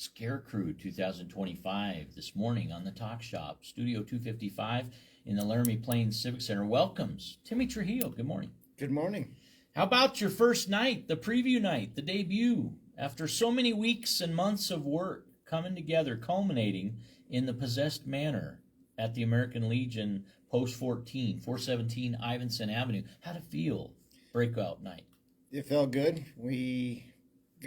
Scarecrew 2025 this morning on the Talk Shop, Studio 255 in the Laramie Plains Civic Center. Welcomes Timmy Trujillo. Good morning. Good morning. How about your first night, the preview night, the debut, after so many weeks and months of work coming together, culminating in the Possessed Manor at the American Legion, Post 14, 417 Ivinson Avenue? How'd it feel, breakout night? It felt good. We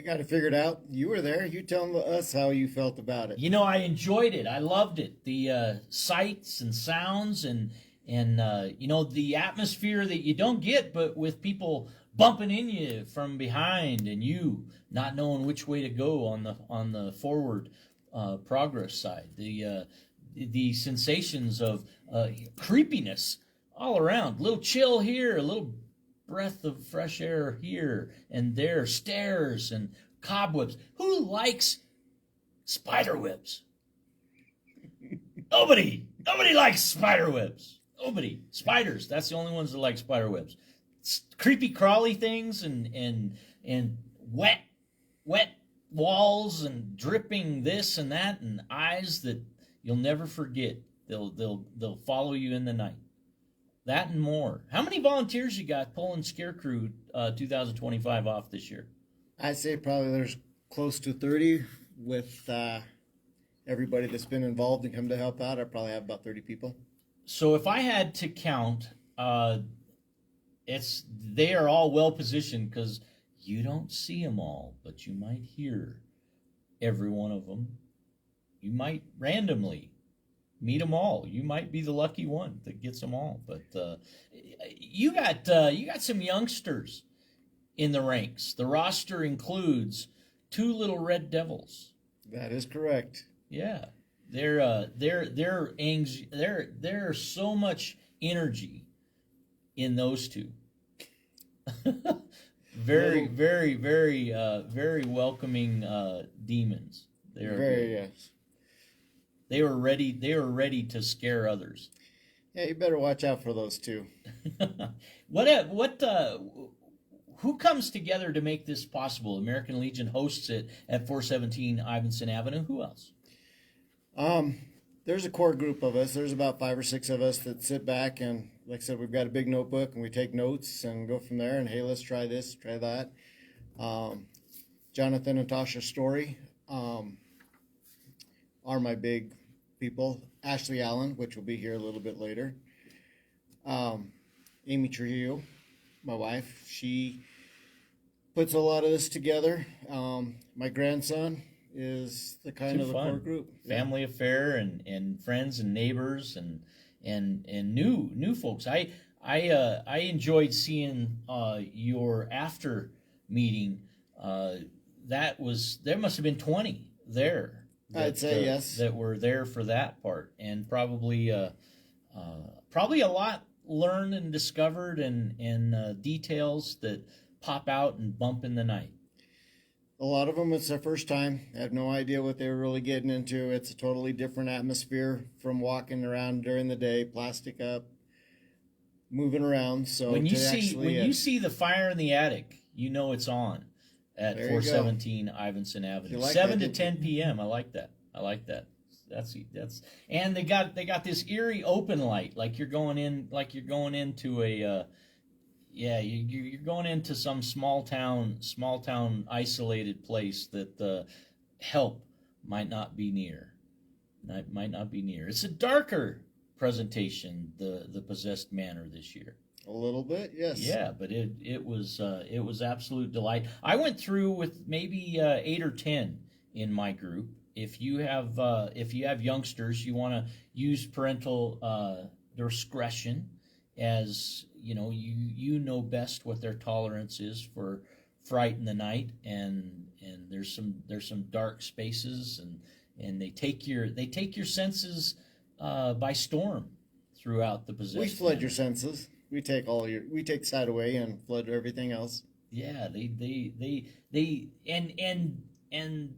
got it figured out. You were there. You tell us how you felt about it. You know, I enjoyed it. I loved it. The sights and sounds and you know, the atmosphere that you don't get, but with people bumping in you from behind and you not knowing which way to go on the forward progress side. The sensations of creepiness all around. A little chill here, a little breath of fresh air here and there, stairs and cobwebs. Who likes spider webs? Nobody likes spider webs. Nobody. Spiders, that's the only ones that like spider webs. Creepy crawly things and wet walls and dripping this and that and eyes that you'll never forget. They'll follow you in the night. That and more. How many volunteers you got pulling Scarecrew 2025 off this year? I'd say probably there's close to 30 with everybody that's been involved and come to help out. I probably have about 30 people. So if I had to count, they are all well positioned because you don't see them all, but you might hear every one of them. You might randomly meet them all. You might be the lucky one that gets them all. But you got some youngsters in the ranks. The roster includes 2 little red devils. That is correct. Yeah, there's so much energy in those 2. Very welcoming demons. Yes. They were ready to scare others. Yeah, you better watch out for those 2. Who comes together to make this possible? American Legion hosts it at 417 Ivinson Avenue. Who else? There's a core group of us. There's about 5 or 6 of us that sit back and, like I said, we've got a big notebook and we take notes and go from there. And hey, let's try this, try that. Jonathan and Tasha Story are my big people. Ashley Allen, which will be here a little bit later. Amy Trujillo, my wife, she puts a lot of this together. My grandson is the kind of the core group. Family affair and friends and neighbors and new folks. I enjoyed seeing your after meeting. There must have been 20 there. I'd say yes. That were there for that part, and probably a lot learned and discovered and details that pop out and bump in the night. A lot of them, it's their first time. I have no idea what they were really getting into. It's a totally different atmosphere from walking around during the day, plastic up, moving around. So when you see the fire in the attic, you know it's on at 417 Ivinson Avenue. Like 7 to 10 p.m. I like that. That's and they got this eerie open light, like you're going into a you're going into some small town isolated place that help might not be near. It's a darker presentation, the Possessed Manor this year. A little bit, yes. Yeah, but it was absolute delight. I went through with maybe 8 or 10 in my group. If you have youngsters, you want to use parental discretion, as you know best what their tolerance is for fright in the night, and there's some dark spaces, and they take your senses by storm throughout the possession. We flood your senses. We take sight away and flood everything else. Yeah, they and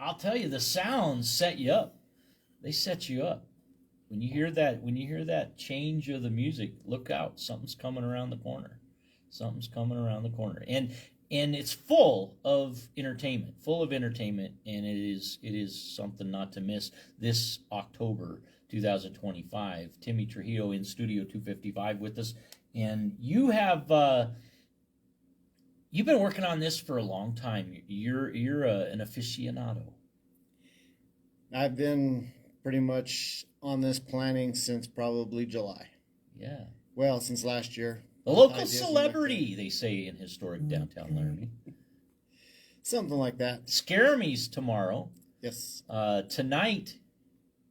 I'll tell you, the sounds set you up. They set you up. When you hear that change of the music, look out. Something's coming around the corner. And and it's full of entertainment, and it is something not to miss this October 2025. Timmy Trujillo in Studio 255 with us, and you have you've been working on this for a long time. You're an aficionado. I've been pretty much on this planning since probably July. Yeah. Well, since last year. A local celebrity, they say in historic downtown Laramie. Something like that. Scare Me's tomorrow. Yes. Tonight,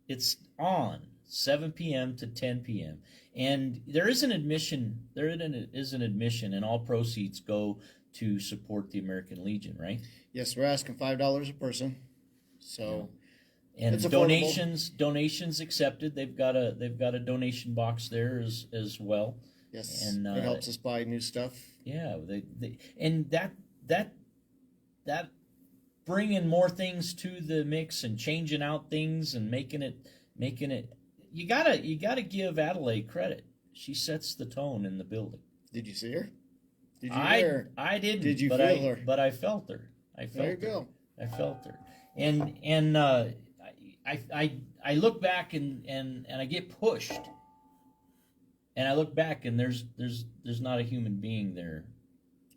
it's on 7 p.m. to 10 p.m. And there is an admission. There is an admission, and all proceeds go to support the American Legion, right? Yes, we're asking $5 a person. So. Yeah. And donations accepted. They've got a donation box there as well. Yes, and it helps us buy new stuff. Yeah, and that bringing more things to the mix and changing out things and making it. You gotta give Adelaide credit. She sets the tone in the building. Did you see her? Did you hear her? I didn't. Did you feel her? But I felt her. There you go. I felt her. And I look back and I get pushed. And I look back and there's not a human being there.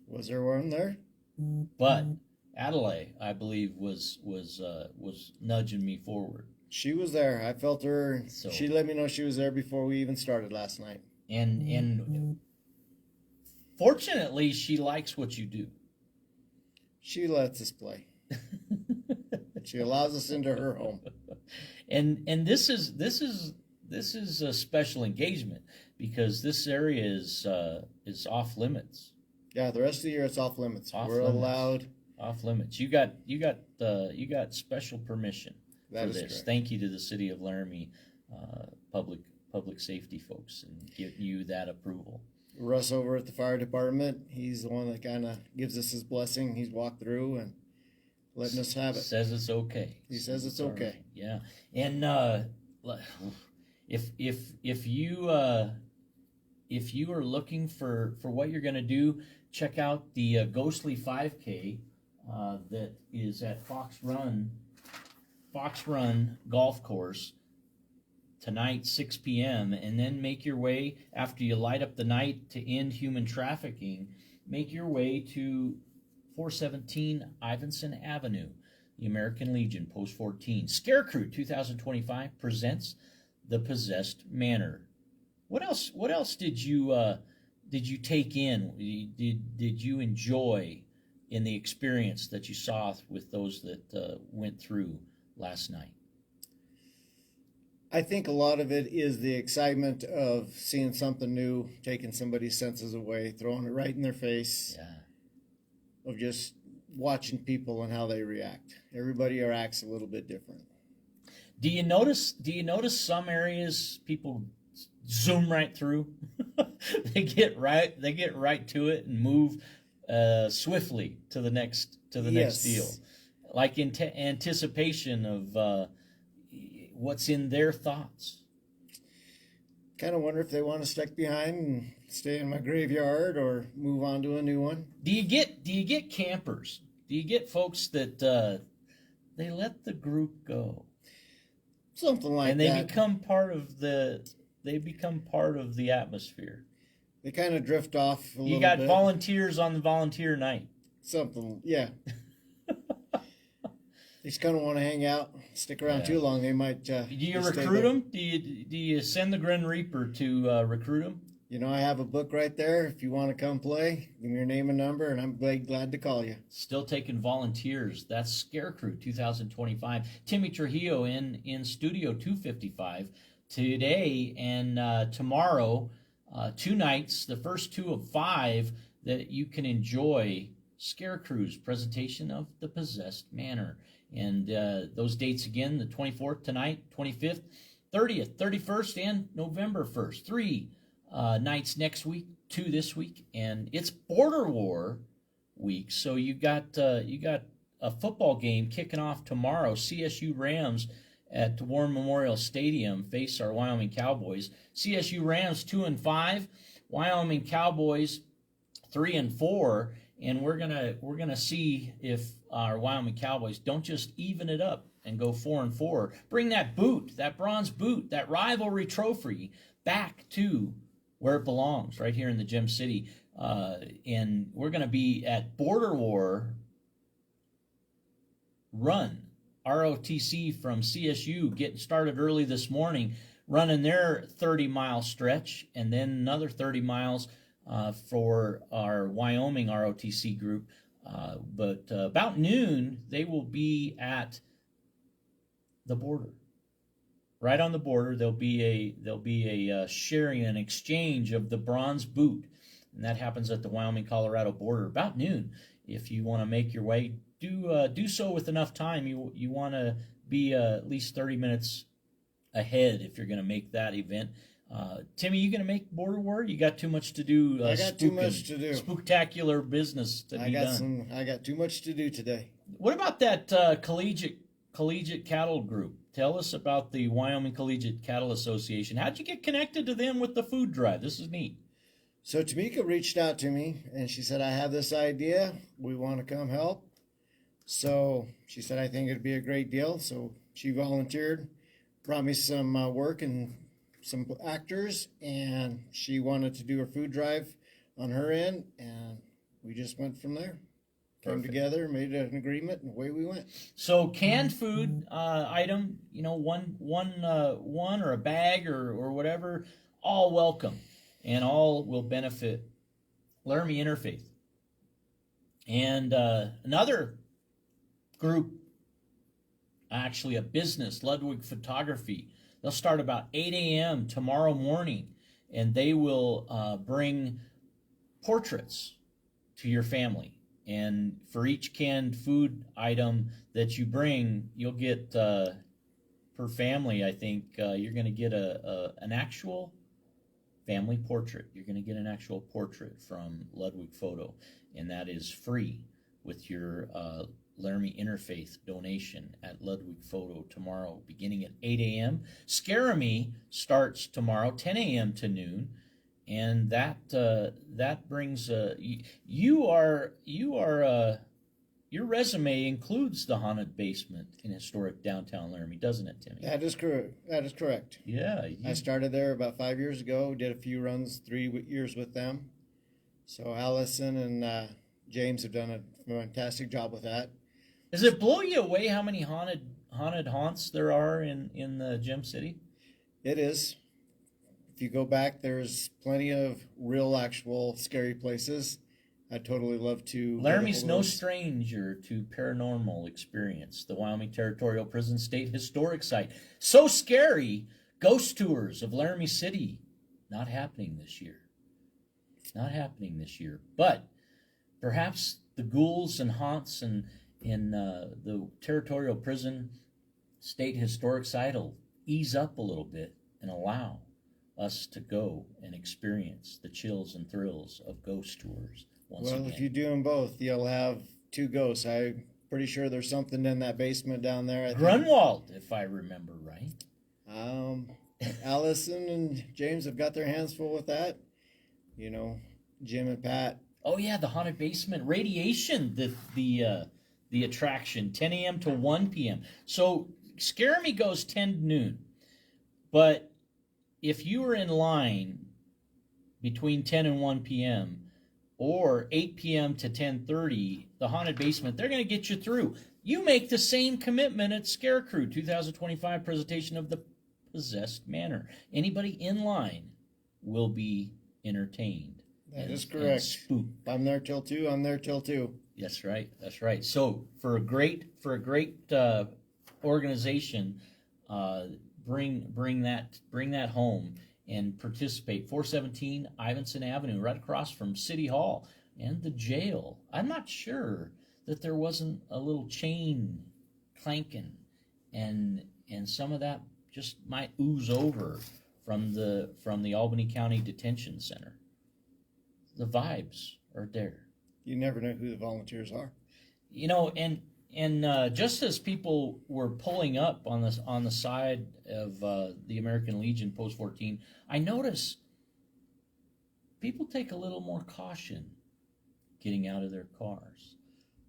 Was there one there? But Adelaide, I believe, was nudging me forward. She was there. I felt her. So, she let me know she was there before we even started last night. And fortunately, she likes what you do. She lets us play. She allows us into her home. And this is a special engagement because this area is off limits. Yeah, the rest of the year it's off limits. We're limits. allowed off limits. You got special permission that for this. Correct. Thank you to the City of Laramie public safety folks and give you that approval. Russ over at the fire department, he's the one that kind of gives us his blessing. He's walked through and letting us have it. Says it's okay. He says it's okay. Right. Yeah, and if you are looking for what you're going to do, check out the Ghostly 5K that is at Fox Run Golf Course tonight, 6 p.m., and then make your way, after you light up the night to end human trafficking, make your way to 417 Ivinson Avenue, the American Legion, Post 14. Scarecrew 2025 presents The Possessed Manor. What else did you take in? Did you enjoy in the experience that you saw with those that went through last night? I think a lot of it is the excitement of seeing something new, taking somebody's senses away, throwing it right in their face. Yeah. Of just watching people and how they react. Everybody acts a little bit different. Do you notice some areas people zoom right through? they get right to it and move swiftly to the next deal, like in anticipation of what's in their thoughts. Kind of wonder if they want to stick behind and stay in my graveyard or move on to a new one. Do you get campers? Do you get folks that they let the group go? Something like that. And they become part of the atmosphere. They kind of drift off a little bit. You got volunteers on the volunteer night. Something, yeah. They just kind of want to hang out, stick around too long. They might. Do you recruit them? Do you send the Grim Reaper to recruit them? You know, I have a book right there. If you want to come play, give me your name and number, and I'm glad to call you. Still taking volunteers. That's Scarecrew 2025. Timmy Trujillo in Studio 255 today and tomorrow. 2 nights, the first 2 of 5 that you can enjoy Scarecrew's presentation of The Possessed Manor. And those dates again, the 24th tonight, 25th, 30th, 31st, and November 1st. 3 nights next week, 2 this week, and it's Border War week. So you got a football game kicking off tomorrow. CSU Rams at War Memorial Stadium face our Wyoming Cowboys. CSU Rams 2-5, Wyoming Cowboys 3-4. and we're gonna see if our Wyoming Cowboys don't just even it up and go 4-4. Bring that boot, that bronze boot, that rivalry trophy back to where it belongs, right here in the Gem City. And we're gonna be at Border War Run, ROTC from CSU, getting started early this morning, running their 30-mile stretch, and then another 30 miles for our Wyoming ROTC group. But about noon, they will be at the border. Right on the border, there'll be a sharing and exchange of the bronze boot, and that happens at the Wyoming-Colorado border about noon. If you want to make your way, do so with enough time. You want to be at least 30 minutes ahead if you're going to make that event. Timmy, you going to make Border War? You got too much to do. I got too much to do. Spectacular business to be done. I got too much to do today. What about that collegiate cattle group? Tell us about the Wyoming Collegiate Cattle Association. How'd you get connected to them with the food drive? This is neat. So Tamika reached out to me, and she said, I have this idea. We want to come help. So she said, I think it'd be a great deal. So she volunteered, brought me some work and some actors, and she wanted to do a food drive on her end, and we just went from there. Came together, made an agreement, and away we went. So canned food item, one or a bag or whatever, all welcome, and all will benefit Laramie Interfaith. And another group, actually a business, Ludwig Photography. They'll start about 8 a.m. tomorrow morning, and they will bring portraits to your family. And for each canned food item that you bring, you'll get, per family, I think, you're going to get an actual family portrait. You're going to get an actual portrait from Ludwig Photo, and that is free with your Laramie Interfaith donation at Ludwig Photo tomorrow, beginning at 8 a.m. Scarecrew starts tomorrow, 10 a.m. to noon, and that brings your resume includes the haunted basement in historic downtown Laramie, doesn't it, Timmy? That is correct. Yeah. I started there about 5 years ago. Did a few runs, 3 years with them. So Allison and James have done a fantastic job with that. Does it blow you away how many haunted haunts there are in the Gem City? It is. If you go back, there's plenty of real, actual, scary places. I'd totally love to. Laramie's no stranger to paranormal experience. The Wyoming Territorial Prison State Historic Site. So scary, ghost tours of Laramie City. Not happening this year. Not happening this year. But perhaps the ghouls and haunts in the Territorial Prison State Historic Site will ease up a little bit and allow us to go and experience the chills and thrills of ghost tours once again. If you do them both, you'll have 2 ghosts. I'm pretty sure there's something in that basement down there. Grunwald, if I remember right. Allison and James have got their hands full with that. Jim and Pat. Oh yeah, the haunted basement radiation, the attraction, 10 a.m. to 1 p.m. So Scare Me goes 10 to noon, but if you were in line between 10 and 1 p.m. or 8 p.m. to 10:30, the haunted basement, they're going to get you through. You make the same commitment at Scarecrew 2025 presentation of the Possessed Manor. Anybody in line will be entertained. That is correct. Spooked. I'm there till 2. I'm there till 2. That's right. That's right. So for a great organization, bring that home and participate. 417 Ivinson Avenue, right across from City Hall and the jail. I'm not sure that there wasn't a little chain clanking, and some of that just might ooze over from the Albany County Detention Center. The vibes are there. You never know who the volunteers are. And just as people were pulling up on the side of the American Legion Post 14, I notice people take a little more caution getting out of their cars.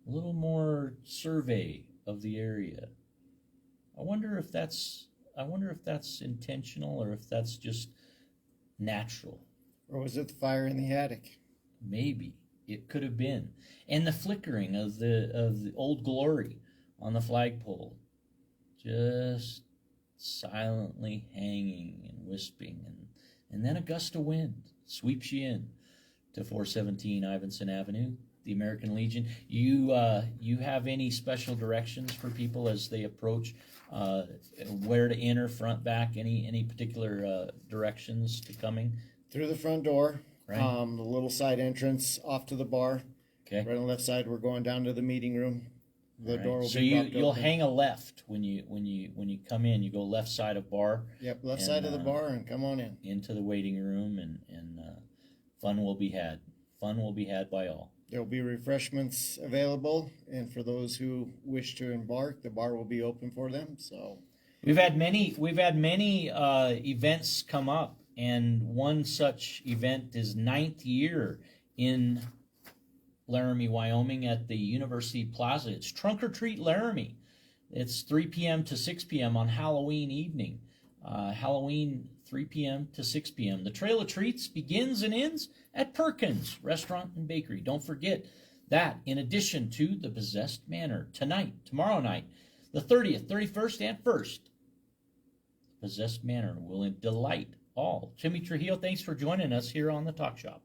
A little more survey of the area. I wonder if that's intentional or if that's just natural. Or was it the fire in the attic? Maybe it could have been. And the flickering of the Old Glory on the flagpole, just silently hanging and wisping, and then a gust of wind sweeps you in to 417 Ivinson Avenue, the American Legion. You have any special directions for people as they approach, where to enter, front, back? Any particular directions to coming? Through the front door, Right. The little side entrance off to the bar. Okay. Right on the left side, we're going down to the meeting room. The Right. door will So be you'll open. hang a left when you come in. You go left side of bar. Yep, left and, side of the bar and come on in. into the waiting room, and fun will be had. Fun will be had by all. There will be refreshments available, and for those who wish to embark, the bar will be open for them. So We've had many events come up, and one such event is 9th year in Laramie, Wyoming, at the University Plaza. It's Trunk or Treat Laramie. It's 3 p.m. to 6 p.m. on Halloween evening. Halloween, 3 p.m. to 6 p.m. The Trail of Treats begins and ends at Perkins Restaurant and Bakery. Don't forget that, in addition to the Possessed Manor, tomorrow night, the 30th, 31st, and 1st. Possessed Manor will delight all. Timmy Trujillo, thanks for joining us here on the Talk Shop.